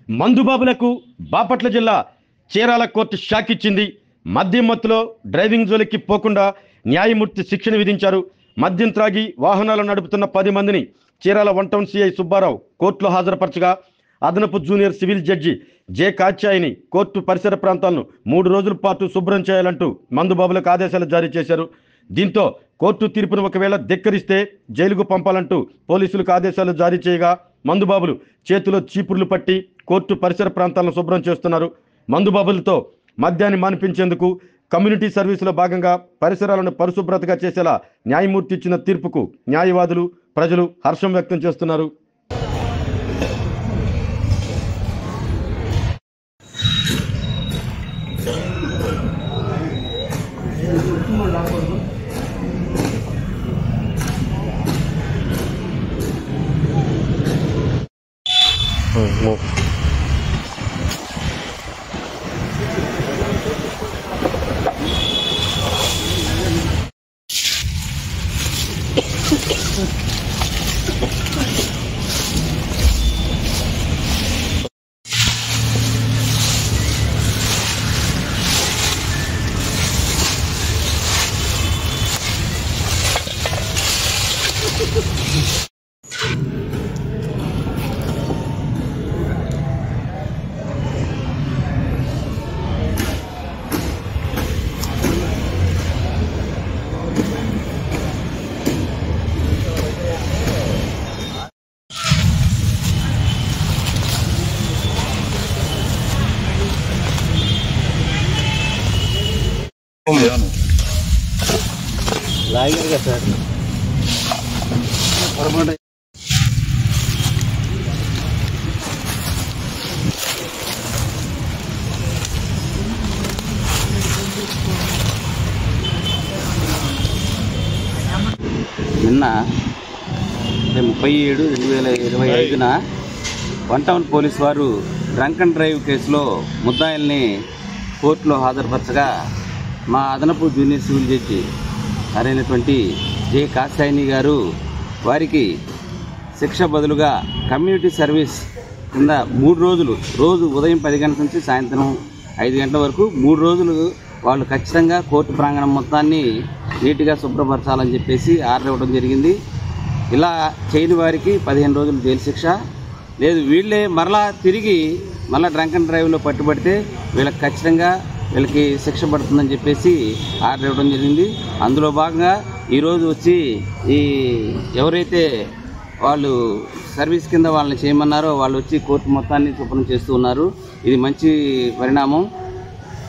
మందుబాబులకు బాపట్ల జిల్లా Chirala court shock ఇచ్చింది. మద్యం మత్తులో డ్రైవింగ్ జోలికి పోకుండా న్యాయమూర్తి శిక్షణ విధించారు. మద్యం త్రాగి వాహనాలు నడుపుతున్న 10 మందిని చీరాల 1 టౌన్ సిఐ సుబ్బారావు కోర్టులో హాజరుపరచగా అదనపు జూనియర్ సివిల్ జడ్జి జె కాచాయిని కోర్టు పరిసర ప్రాంతాలను 3 రోజుల పాటు శుభ్రం చేయాలంటూ మందుబాబులకు ఆదేశాలు జారీ చేశారు. దీంతో కోర్టు తీర్పును ఒకవేళ ధిక్కరిస్తే జైలుకు పంపాలంటూ పోలీసులకు ఆదేశాలు జారీ చేయగా మందుబాబులు చేతిలో చీపుర్లు పట్టి కోర్టు పరిసర ప్రాంతాలను శుభ్రం చేస్తున్నారు. మందుబాబులతో మద్యాన్ని మాన్పించేందుకు కమ్యూనిటీ సర్వీసులో భాగంగా పరిసరాలను పరిశుభ్రతగా చేసేలా న్యాయమూర్తి ఇచ్చిన తీర్పుకు న్యాయవాదులు, ప్రజలు హర్షం వ్యక్తం చేస్తున్నారు. లాగేగా సార్ నిన్న 37/2025 1 టౌన్ పోలీసు వారు డ్రంక్ అండ్ డ్రైవ్ కేసులో ముద్దాయిల్ని కోర్టులో హాజరుపరచగా మా అదనపు జూనియర్ సివిల్ జడ్జి అయినటువంటి జె కాచాయిని గారు వారికి శిక్ష బదులుగా కమ్యూనిటీ సర్వీస్ కింద 3 రోజులు, రోజు ఉదయం 10 గంటల నుంచి సాయంత్రం 5 గంటల వరకు 3 రోజులు వాళ్ళు ఖచ్చితంగా కోర్టు ప్రాంగణం మొత్తాన్ని నీట్గా శుభ్రపరచాలని చెప్పేసి ఆర్డర్ ఇవ్వడం జరిగింది. ఇలా చేయని వారికి 15 రోజులు జైలు శిక్ష, లేదు వీళ్ళే మరలా తిరిగి డ్రంక్ అండ్ డ్రైవ్లో పట్టుబడితే వీళ్ళకి ఖచ్చితంగా వీళ్ళకి శిక్ష పడుతుందని చెప్పేసి ఆర్డర్ ఇవ్వడం జరిగింది. అందులో భాగంగా ఈరోజు వచ్చి ఈ ఎవరైతే వాళ్ళు సర్వీస్ కింద వాళ్ళని చేయమన్నారో వాళ్ళు వచ్చి కోర్టు మొత్తాన్ని శుభ్రం చేస్తూ ఉన్నారు. ఇది మంచి పరిణామం.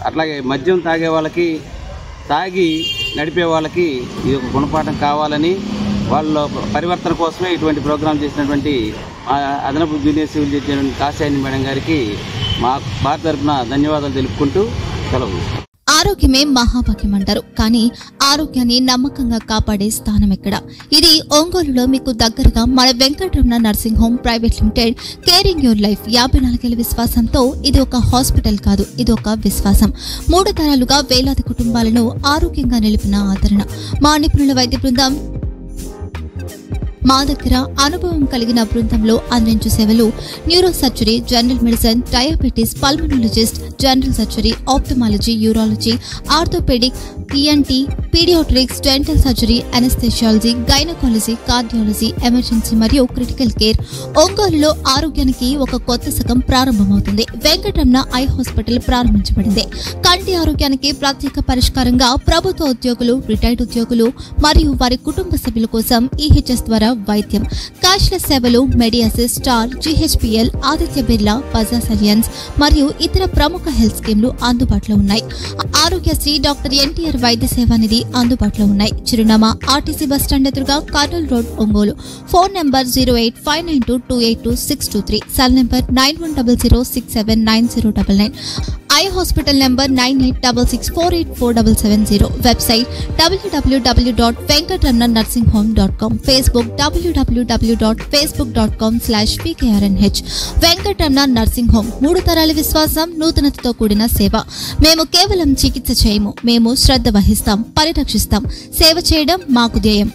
అట్లాగే మద్యం తాగే వాళ్ళకి, తాగి నడిపే వాళ్ళకి ఇది ఒక గుణపాఠం కావాలని వాళ్ళ పరివర్తన కోసమే ఇటువంటి ప్రోగ్రాం చేసినటువంటి అదనపు జూనియర్ సివిల్ జడ్జి కాచాయిని మేడం గారికి మా భారత తరఫున ధన్యవాదాలు తెలుపుకుంటూ సెలవు. ఆరోగ్యమే మహాభాగ్యం అంటారు, కానీ ఆరోగ్యాన్ని నమ్మకంగా కాపాడే స్థానం ఎక్కడ? ఇది ఒంగోలులో మీకు దగ్గరగా మన Venkataramana nursing home private limited. Caring your life 54 ఏళ్ల విశ్వాసంతో ఇది ఒక హాస్పిటల్ కాదు, ఇది ఒక విశ్వాసం. 3 తరాలుగా వేలాది కుటుంబాలను ఆరోగ్యంగా నిలిపిన ఆదరణ. మా నిపుణుల వైద్య బృందం మా దగ్గర అనుభవం కలిగిన బృందంలో అందించే సేవలు neuro surgery, general medicine, diabetes, pulmonologist, general surgery, ophthalmology, urology, orthopaedic, ENT, paediatrics, dental surgery, anaesthesiology, gynaecology, cardiology, emergency మరియు క్రిటికల్ కేర్. ఒంగోలులో ఆరోగ్యానికి ఒక కొత్త శకం ప్రారంభమవుతుంది. వెంకటరమణ ఐ హాస్పిటల్ ప్రారంభించబడింది. కంటి ఆరోగ్యానికి ప్రత్యేక పరిష్కారంగా ప్రభుత్వ ఉద్యోగులు, రిటైర్డ్ ఉద్యోగులు మరియు వారి కుటుంబ సభ్యుల కోసం ఈహెచ్ఎస్ ద్వారా వైద్యం, క్యాష్లెస్ సేవలు, Medi Assist, Star, GHPL, Aditya Birla, Bajaj Allianz మరియు ఇతర ప్రముఖ హెల్త్ స్కీమ్లు అందుబాటులో ఉన్నాయి. ఆరోగ్యశ్రీ, డాక్టర్ ఎన్టీఆర్ వైద్య సేవా నిధి అందుబాటులో ఉన్నాయి. చిరునామా ఆర్టీసీ బస్టాండ్ ఎదురుగా, Kurnool road, Ongole. Phone number 08592282623, cell number 9100679099. Eye hospital number 9866484770. Website www.venkatramanarsinghome.com. Facebook www.facebook.com/pkrnh. Venkataramana nursing home 3 తరాల విశ్వాసం, నూతనతతో కూడిన సేవ. మేము కేవలం చికిత్స చేయము, మేము శ్రద్ధ వహిస్తాం, పరిరక్షిస్తాం. సేవ చేయడం మాకు ధ్యేయం.